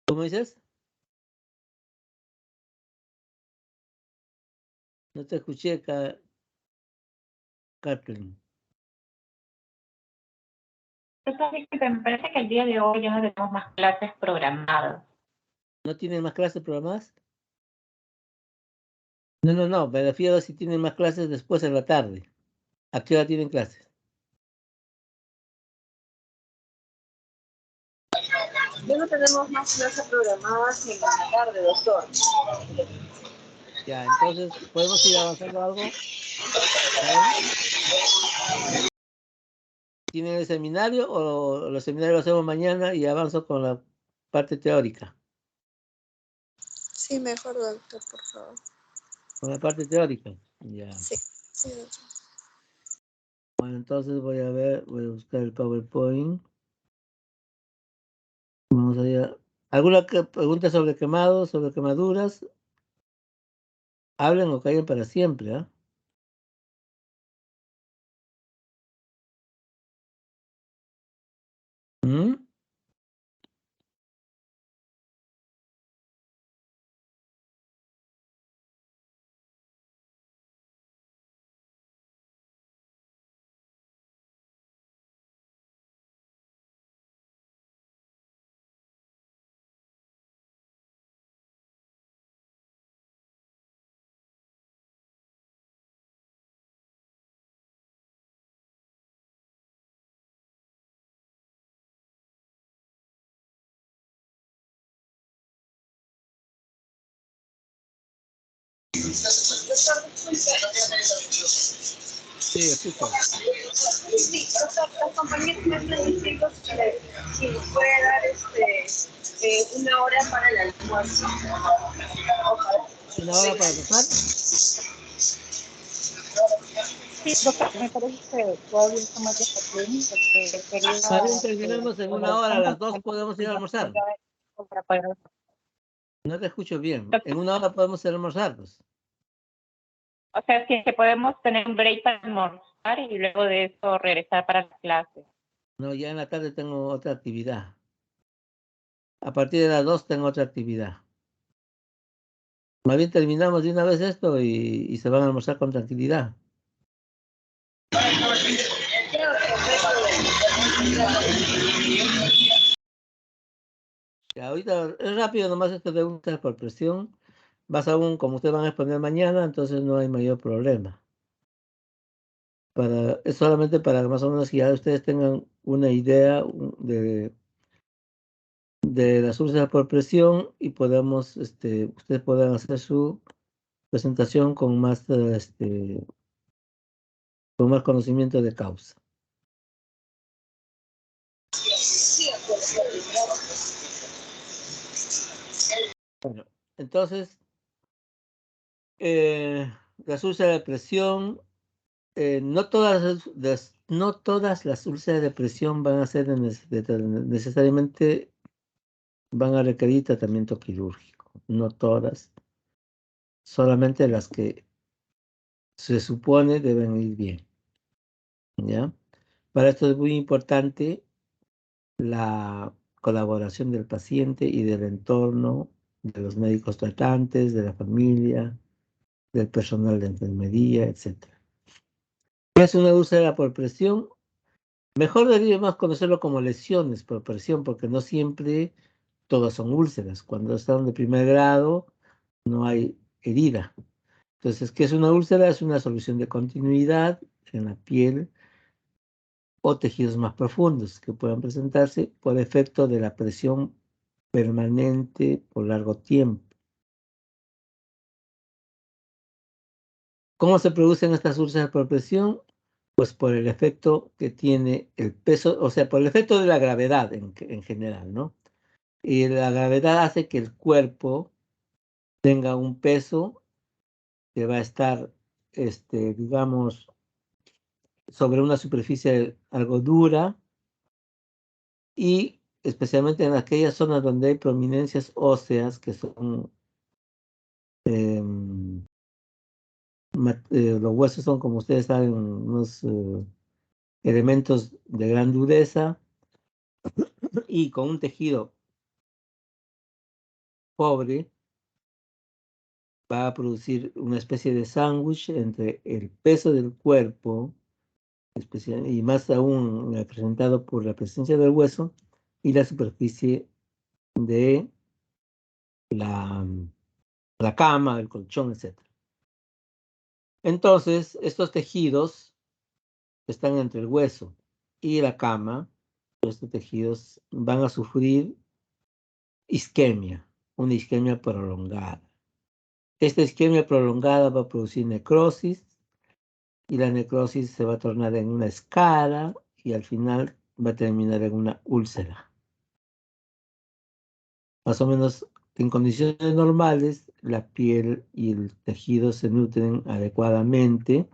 Speaker 1: ¿Cómo dices? No te escuché, Kathleen.
Speaker 3: Me parece que el día de hoy ya no tenemos más clases programadas.
Speaker 1: ¿No tienen más clases programadas? No, me refiero a si tienen más clases después en la tarde. ¿A qué hora tienen clases?
Speaker 4: Ya no tenemos más clases programadas en la tarde, doctor.
Speaker 1: Ya, entonces, ¿podemos ir avanzando algo? ¿Saben? ¿Tienen el seminario o los seminarios los hacemos mañana y avanzo con la parte teórica?
Speaker 4: Sí, mejor, doctor, por favor.
Speaker 1: Con la parte teórica. Ya.
Speaker 4: Sí, sí, doctor.
Speaker 1: Bueno, entonces voy a buscar el PowerPoint. Vamos allá. ¿Alguna pregunta sobre quemados, sobre quemaduras? Hablen o callen para siempre, ¿ah? ¿Mm? Sí, escucho.
Speaker 4: Sí, doctor, las compañías me están diciendo si nos puede dar una hora para el almuerzo.
Speaker 1: ¿Una hora para empezar?
Speaker 3: Sí, doctor, me parece que todavía está más de Jacqueline, porque quería
Speaker 1: Está bien, terminamos en una hora, a las 2 podemos ir a almorzar.
Speaker 3: para poder.
Speaker 1: No te escucho bien. En una hora podemos ir a almorzar, pues.
Speaker 3: O sea, que podemos tener un break para almorzar y luego de eso regresar para la clase.
Speaker 1: No, ya en la tarde tengo otra actividad. A partir de las 2 tengo otra actividad. Más bien terminamos de una vez esto y se van a almorzar con tranquilidad. Ya, ahorita es rápido, nomás esto de preguntas por presión. Más aún, como ustedes van a exponer mañana, entonces no hay mayor problema. Es solamente para que más o menos ya ustedes tengan una idea de las úlceras por presión y podamos, ustedes puedan hacer su presentación con más conocimiento de causa. Bueno, entonces, las úlceras de presión, no todas las úlceras de presión van a ser necesariamente van a requerir tratamiento quirúrgico. No todas, solamente las que se supone deben ir bien. ¿Ya? Para esto es muy importante la colaboración del paciente y del entorno, de los médicos tratantes, de la familia, del personal de enfermería, etc. ¿Qué es una úlcera por presión? Mejor deberíamos conocerlo como lesiones por presión, porque no siempre todas son úlceras. Cuando están de primer grado, no hay herida. Entonces, ¿qué es una úlcera? Es una solución de continuidad en la piel o tejidos más profundos que puedan presentarse por efecto de la presión permanente por largo tiempo. ¿Cómo se producen estas úlceras por presión? Pues por el efecto que tiene el peso, o sea, por el efecto de la gravedad en general, ¿no? Y la gravedad hace que el cuerpo tenga un peso que va a estar, digamos, sobre una superficie algo dura y especialmente en aquellas zonas donde hay prominencias óseas que son Los huesos son, como ustedes saben, unos elementos de gran dureza y con un tejido pobre va a producir una especie de sándwich entre el peso del cuerpo, y más aún representado por la presencia del hueso y la superficie de la cama, el colchón, etc. Entonces, estos tejidos están entre el hueso y la cama. Estos tejidos van a sufrir isquemia, una isquemia prolongada. Esta isquemia prolongada va a producir necrosis y la necrosis se va a tornar en una escara y al final va a terminar en una úlcera. Más o menos en condiciones normales, la piel y el tejido se nutren adecuadamente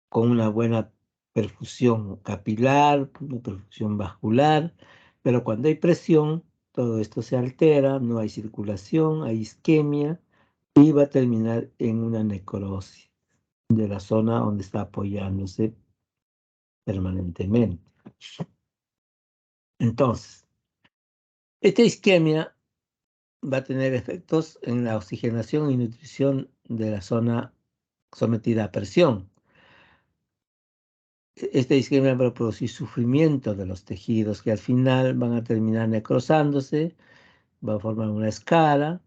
Speaker 1: con una buena perfusión capilar, una perfusión vascular, pero cuando hay presión, todo esto se altera, no hay circulación, hay isquemia y va a terminar en una necrosis de la zona donde está apoyándose permanentemente. Entonces, esta isquemia va a tener efectos en la oxigenación y nutrición de la zona sometida a presión. Esta isquemia va a producir sufrimiento de los tejidos que al final van a terminar necrosándose, va a formar una escara,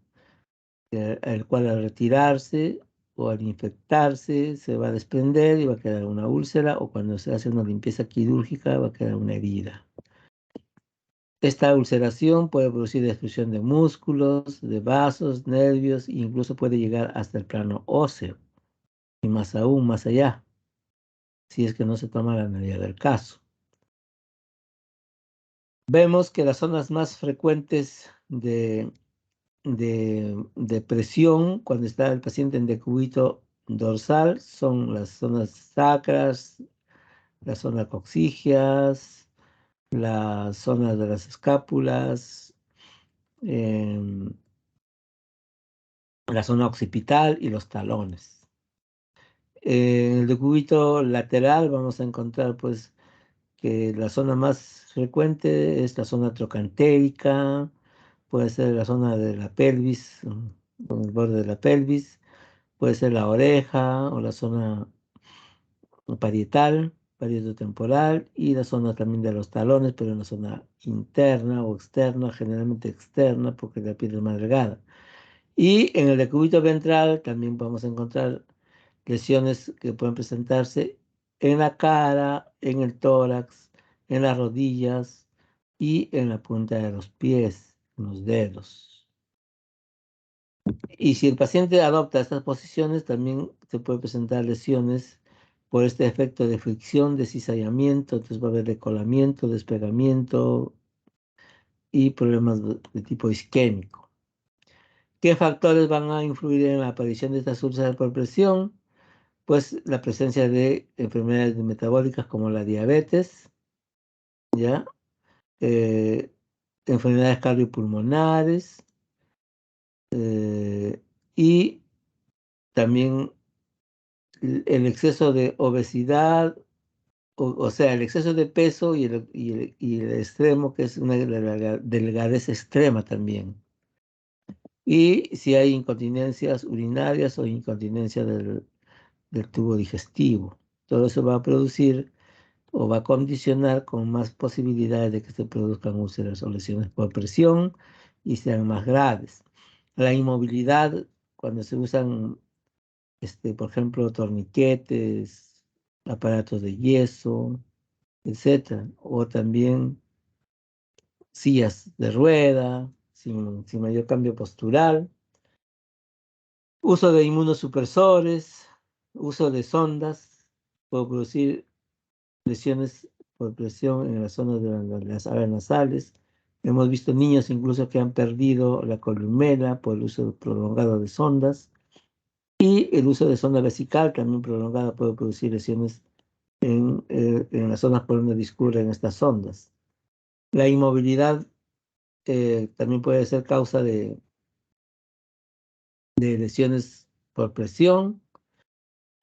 Speaker 1: el cual al retirarse o al infectarse se va a desprender y va a quedar una úlcera, o cuando se hace una limpieza quirúrgica va a quedar una herida. Esta ulceración puede producir destrucción de músculos, de vasos, nervios e incluso puede llegar hasta el plano óseo y más aún más allá, si es que no se toma la medida del caso. Vemos que las zonas más frecuentes de presión cuando está el paciente en decúbito dorsal son las zonas sacras, las zonas coxígeas, las zonas de las escápulas, la zona occipital y los talones. En el decúbito lateral vamos a encontrar pues que la zona más frecuente es la zona trocantérica, puede ser la zona de la pelvis, con el borde de la pelvis, puede ser la oreja o la zona parietal, parietotemporal y la zona también de los talones, pero en la zona interna o externa, generalmente externa porque la piel es más delgada. Y en el decúbito ventral también podemos encontrar lesiones que pueden presentarse en la cara, en el tórax, en las rodillas y en la punta de los pies, en los dedos. Y si el paciente adopta estas posiciones, también se puede presentar lesiones por este efecto de fricción, de cizallamiento, entonces va a haber decolamiento, despegamiento y problemas de tipo isquémico. ¿Qué factores van a influir en la aparición de estas úlceras por presión? Pues la presencia de enfermedades metabólicas como la diabetes, ¿ya? Enfermedades cardiopulmonares y también el exceso de obesidad, o sea, el exceso de peso y el extremo, que es una delgadez extrema también. Y si hay incontinencias urinarias o incontinencia del tubo digestivo. Todo eso va a producir o va a condicionar con más posibilidades de que se produzcan úlceras o lesiones por presión y sean más graves. La inmovilidad, cuando se usan, por ejemplo, torniquetes, aparatos de yeso, etc. O también sillas de rueda, sin mayor cambio postural. Uso de inmunosupresores, uso de sondas, puede producir lesiones por presión en las zonas de las áreas nasales. Hemos visto niños incluso que han perdido la columela por el uso prolongado de sondas. Y el uso de sonda vesical también prolongada puede producir lesiones en las zonas por donde discurren estas sondas. La inmovilidad también puede ser causa de lesiones por presión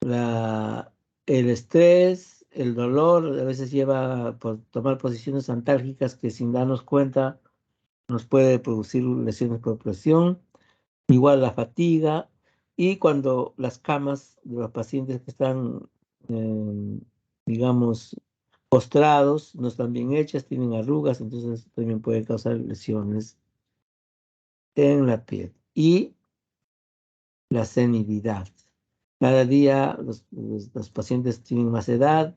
Speaker 1: El estrés, el dolor, a veces lleva por tomar posiciones antálgicas que sin darnos cuenta nos puede producir lesiones por presión. Igual la fatiga y cuando las camas de los pacientes que están, digamos, postrados, no están bien hechas, tienen arrugas, entonces también puede causar lesiones en la piel. Y la senilidad. Cada día los pacientes tienen más edad,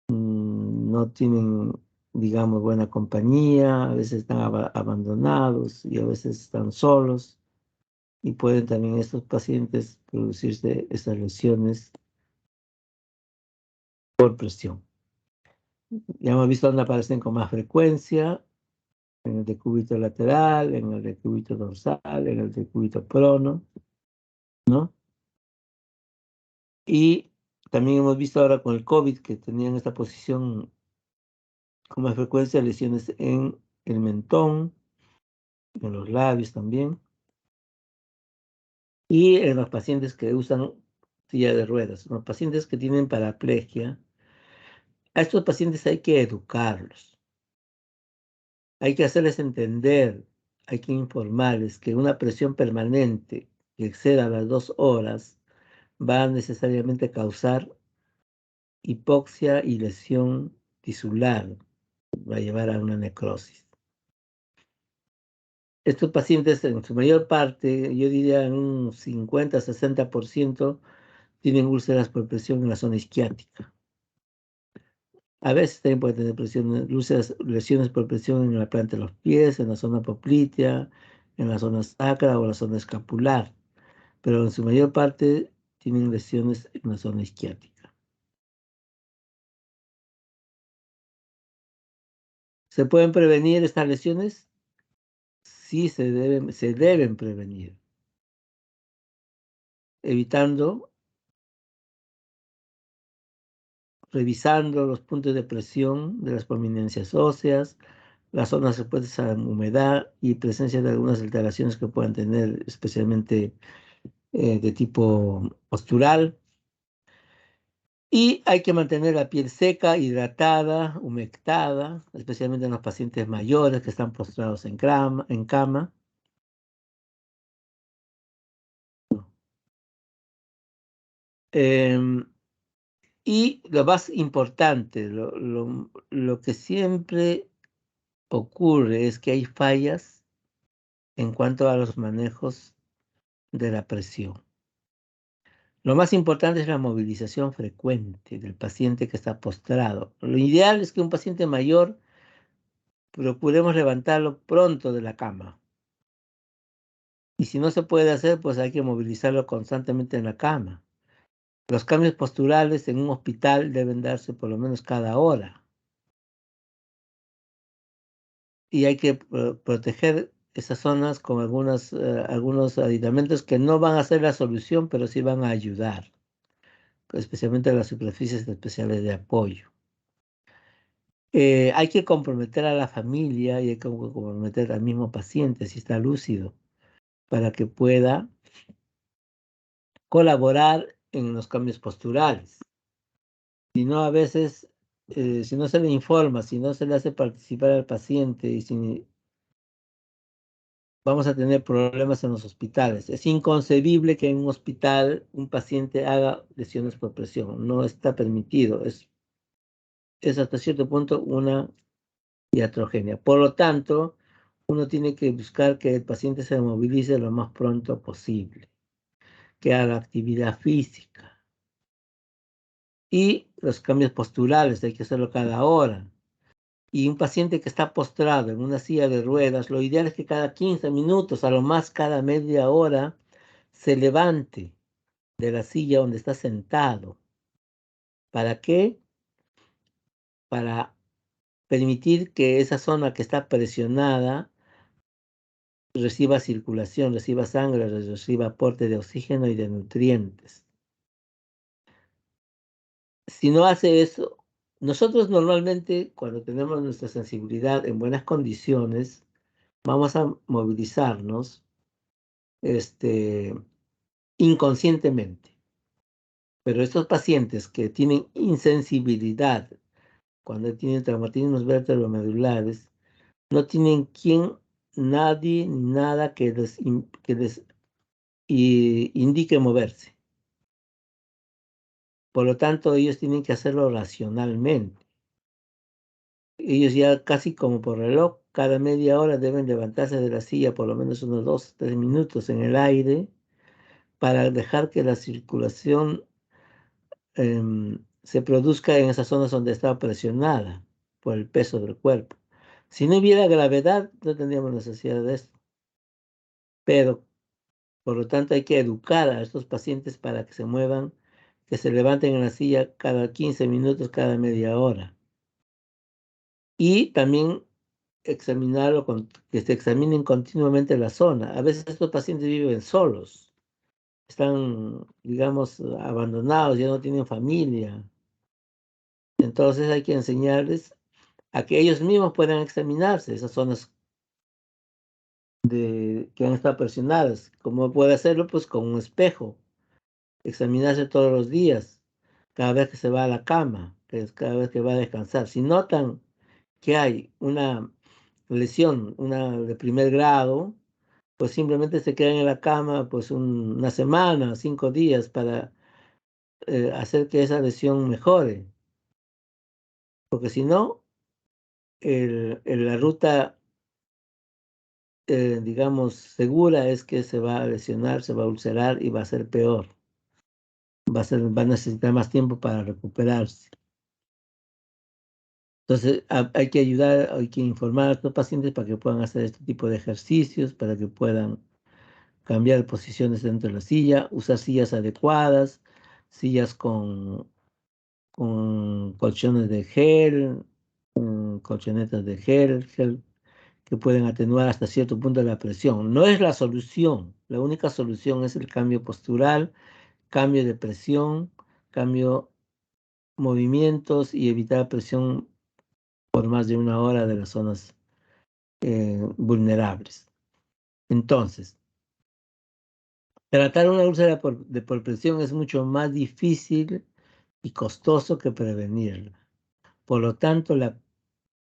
Speaker 1: no tienen, digamos, buena compañía, a veces están abandonados y a veces están solos. Y pueden también estos pacientes producirse estas lesiones por presión. Ya hemos visto dónde aparecen con más frecuencia, en el decúbito lateral, en el decúbito dorsal, en el decúbito prono, ¿no? Y también hemos visto ahora con el COVID que tenían esta posición con más frecuencia, lesiones en el mentón, en los labios también, y en los pacientes que usan silla de ruedas, los pacientes que tienen paraplegia. A estos pacientes hay que educarlos, hay que hacerles entender, hay que informarles que una presión permanente que exceda las 2 horas va a necesariamente causar hipoxia y lesión tisular, va a llevar a una necrosis. Estos pacientes en su mayor parte, yo diría en un 50-60%, tienen úlceras por presión en la zona isquiática. A veces también puede tener lesiones por presión en la planta de los pies, en la zona poplitea, en la zona sacra o la zona escapular, pero en su mayor parte tienen lesiones en la zona isquiática. ¿Se pueden prevenir estas lesiones? Sí, se deben prevenir, evitando, revisando los puntos de presión de las prominencias óseas, las zonas expuestas a humedad y presencia de algunas alteraciones que puedan tener, especialmente de tipo postural. Y hay que mantener la piel seca, hidratada, humectada, especialmente en los pacientes mayores que están postrados en cama. Y lo más importante, lo que siempre ocurre es que hay fallas en cuanto a los manejos de la presión. Lo más importante es la movilización frecuente del paciente que está postrado. Lo ideal es que un paciente mayor procuremos levantarlo pronto de la cama. Y si no se puede hacer, pues hay que movilizarlo constantemente en la cama. Los cambios posturales en un hospital deben darse por lo menos cada hora. Y hay que proteger esas zonas con algunos aditamentos que no van a ser la solución, pero sí van a ayudar, especialmente las superficies especiales de apoyo. Hay que comprometer a la familia y hay que comprometer al mismo paciente si está lúcido para que pueda colaborar en los cambios posturales. Si no, a veces, si no se le informa, si no se le hace participar al paciente, y si vamos a tener problemas en los hospitales. Es inconcebible que en un hospital un paciente haga lesiones por presión. No está permitido. Es hasta cierto punto una iatrogenia. Por lo tanto, uno tiene que buscar que el paciente se movilice lo más pronto posible, que haga actividad física. Y los cambios posturales hay que hacerlo cada hora. Y un paciente que está postrado en una silla de ruedas, lo ideal es que cada 15 minutos, a lo más cada media hora, se levante de la silla donde está sentado. ¿Para qué? Para permitir que esa zona que está presionada reciba circulación, reciba sangre, reciba aporte de oxígeno y de nutrientes. Si no hace eso, nosotros normalmente cuando tenemos nuestra sensibilidad en buenas condiciones, vamos a movilizarnos inconscientemente. Pero estos pacientes que tienen insensibilidad, cuando tienen traumatismos vértebro-medulares, no tienen nadie ni nada que les indique moverse. Por lo tanto, ellos tienen que hacerlo racionalmente. Ellos ya casi como por reloj, cada media hora deben levantarse de la silla por lo menos unos 2, 3 minutos en el aire para dejar que la circulación se produzca en esas zonas donde está presionada por el peso del cuerpo. Si no hubiera gravedad, no tendríamos necesidad de esto. Pero, por lo tanto, hay que educar a estos pacientes para que se muevan, que se levanten en la silla cada 15 minutos, cada media hora. Y también que se examinen continuamente la zona. A veces estos pacientes viven solos, están, digamos, abandonados, ya no tienen familia. Entonces hay que enseñarles a que ellos mismos puedan examinarse esas zonas que han estado presionadas. ¿Cómo puede hacerlo? Pues con un espejo. Examinarse todos los días, cada vez que se va a la cama, cada vez que va a descansar. Si notan que hay una lesión, una de primer grado, pues simplemente se quedan en la cama pues una semana, 5 días para hacer que esa lesión mejore. Porque si no, la ruta, digamos, segura es que se va a lesionar, se va a ulcerar y va a ser peor. Va a necesitar más tiempo para recuperarse. Entonces, hay que ayudar, hay que informar a estos pacientes para que puedan hacer este tipo de ejercicios, para que puedan cambiar posiciones dentro de la silla, usar sillas adecuadas, sillas con colchones de gel, colchonetas de gel que pueden atenuar hasta cierto punto la presión. No es la solución, la única solución es el cambio postural, cambio de presión, cambio movimientos y evitar presión por más de una hora de las zonas vulnerables. Entonces, tratar una úlcera por presión es mucho más difícil y costoso que prevenirla. Por lo tanto, la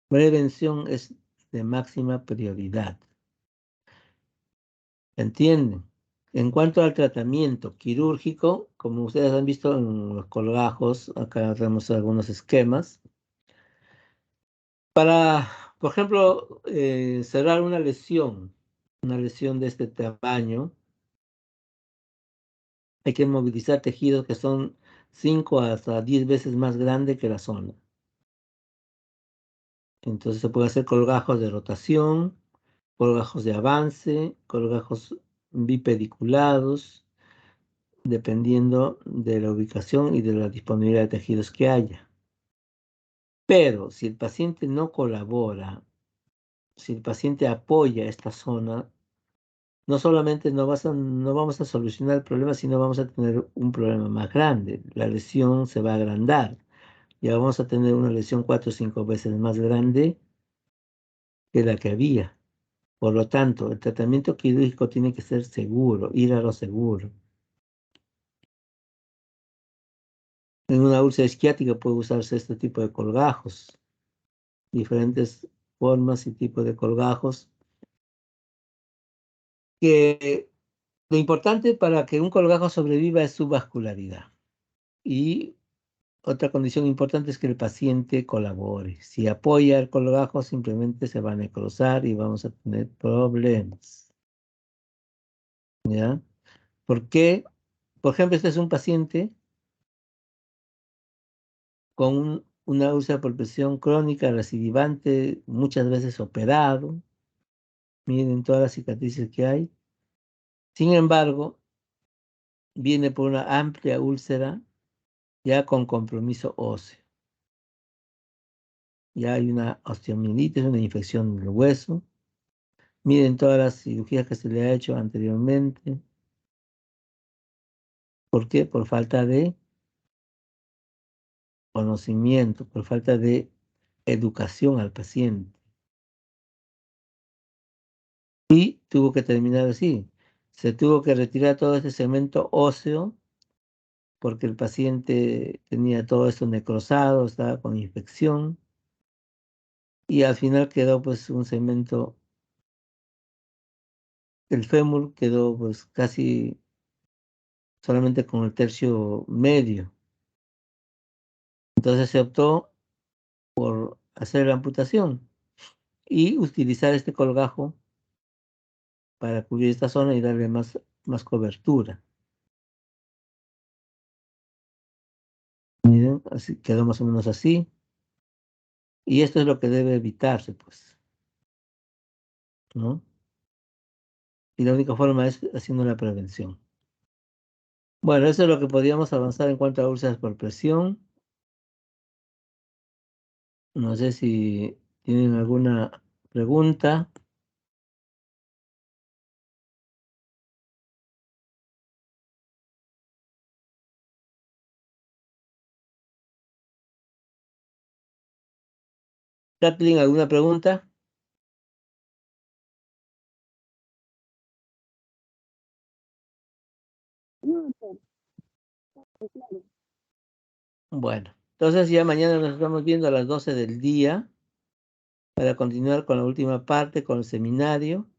Speaker 1: prevención es de máxima prioridad. ¿Entienden? En cuanto al tratamiento quirúrgico, como ustedes han visto en los colgajos, acá tenemos algunos esquemas. Para, por ejemplo, cerrar una lesión de este tamaño, hay que movilizar tejidos que son 5 hasta 10 veces más grandes que la zona. Entonces se puede hacer colgajos de rotación, colgajos de avance, colgajos bipediculados, dependiendo de la ubicación y de la disponibilidad de tejidos que haya. Pero si el paciente no colabora, si el paciente apoya esta zona, no solamente no vamos a solucionar el problema, sino vamos a tener un problema más grande. La lesión se va a agrandar. Ya vamos a tener una lesión 4 o 5 veces más grande que la que había. Por lo tanto, el tratamiento quirúrgico tiene que ser seguro, ir a lo seguro. En una úlcera isquiática puede usarse este tipo de colgajos, diferentes formas y tipos de colgajos. Que lo importante para que un colgajo sobreviva es su vascularidad. Y otra condición importante es que el paciente colabore. Si apoya el colgajo, simplemente se va a necrosar y vamos a tener problemas. ¿Ya? ¿Por qué? Por ejemplo, este es un paciente con una úlcera por presión crónica recidivante, muchas veces operado. Miren todas las cicatrices que hay. Sin embargo, viene por una amplia úlcera ya con compromiso óseo. Ya hay una osteomielitis, una infección del hueso. Miren todas las cirugías que se le ha hecho anteriormente. ¿Por qué? Por falta de conocimiento, por falta de educación al paciente. Y tuvo que terminar así. Se tuvo que retirar todo ese cemento óseo porque el paciente tenía todo esto necrosado, estaba con infección, y al final quedó pues un segmento, el fémur quedó pues casi solamente con el tercio medio. Entonces se optó por hacer la amputación y utilizar este colgajo para cubrir esta zona y darle más cobertura. Miren, así quedó más o menos así. Y esto es lo que debe evitarse, pues, ¿no? Y la única forma es haciendo la prevención. Bueno, eso es lo que podríamos avanzar en cuanto a úlceras por presión. No sé si tienen alguna pregunta. Kathleen, ¿alguna pregunta? Bueno, entonces ya mañana nos estamos viendo a las 12 del día para continuar con la última parte, con el seminario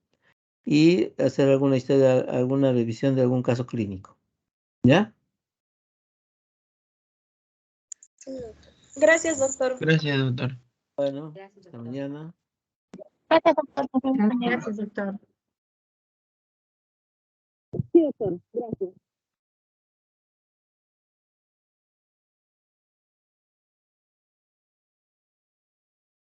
Speaker 1: y hacer alguna historia, alguna revisión de algún caso clínico. ¿Ya?
Speaker 4: Gracias, doctor.
Speaker 5: Gracias, doctor.
Speaker 1: Bueno, hasta mañana.
Speaker 3: Gracias, doctor. Nos vemos mañana.
Speaker 6: Gracias, doctor.
Speaker 2: Sí, doctor. Gracias.